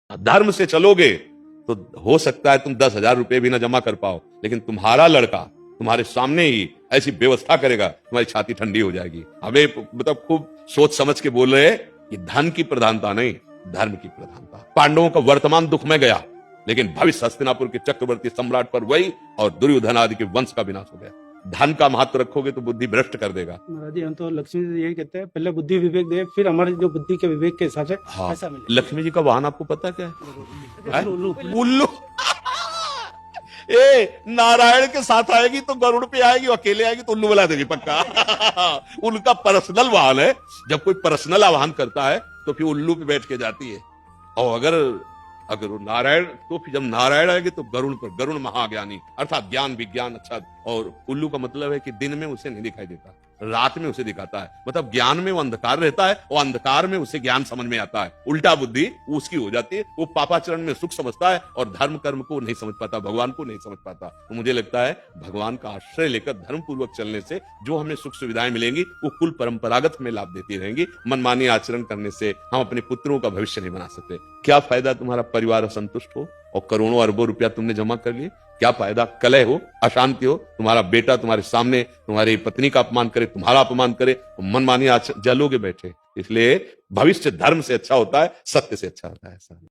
धर्म से चलोगे तो हो सकता है तुम 10,000 रुपए भी ना जमा कर पाओ, लेकिन तुम्हारा लड़का तुम्हारे सामने ही ऐसी व्यवस्था करेगा, तुम्हारी छाती ठंडी हो जाएगी। हमें मतलब खूब सोच समझ के बोल रहे कि धन की प्रधानता नहीं, धर्म की प्रधानता। पांडवों का वर्तमान दुख में गया, लेकिन भविष्य हस्तिनापुर के चक्रवर्ती सम्राट पर वही और दुर्योधन आदि के वंश का विनाश हो गया। धन का महत्व रखोगे तो बुद्धि भ्रष्ट कर देगा। महाराज जी, हम तो लक्ष्मी जी यही कहते हैं, पहले बुद्धि विवेक दे, फिर हमारे जो बुद्धि के विवेक के हिसाब से हाँ, ऐसा मिले। लक्ष्मी जी का वाहन आपको पता क्या है? उल्लू। उल्लू। ए, नारायण के साथ आएगी तो गरुड़ पे आएगी, अकेले आएगी तो उल्लू बुला देगी पक्का। उनका पर्सनल वाहन है। जब कोई पर्सनल आह्वान करता है तो फिर उल्लू पे बैठ के जाती है। और अगर अगर वो नारायण, तो फिर जब नारायण आएगी तो गरुड़ पर, गरुड़ महाज्ञानी अर्थात ज्ञान विज्ञान। अच्छा, और उल्लू का मतलब है कि दिन में उसे नहीं दिखाई देता, रात में उसे दिखाता है। मतलब ज्ञान में वो अंधकार रहता है और अंधकार में उसे ज्ञान समझ में आता है। उल्टा बुद्धि उसकी हो जाती है। वो पापाचरण में सुख समझता है और धर्म कर्म को नहीं समझ पाता, भगवान को नहीं समझ पाता। तो मुझे लगता है भगवान का आश्रय लेकर धर्म पूर्वक चलने से जो हमें सुख सुविधाएं मिलेंगी वो कुल परंपरागत हमें लाभ देती रहेंगी। मनमानी आचरण करने से हम अपने पुत्रों का भविष्य नहीं बना सकते। क्या फायदा तुम्हारा परिवार असंतुष्ट हो और करोड़ों अरबों रुपया तुमने जमा कर लिए? क्या फायदा? कलह हो, अशांति हो, तुम्हारा बेटा तुम्हारे सामने तुम्हारी पत्नी का अपमान करे, तुम्हारा अपमान करे, मनमानी जलोगे बैठे। इसलिए भविष्य धर्म से अच्छा होता है, सत्य से अच्छा होता है।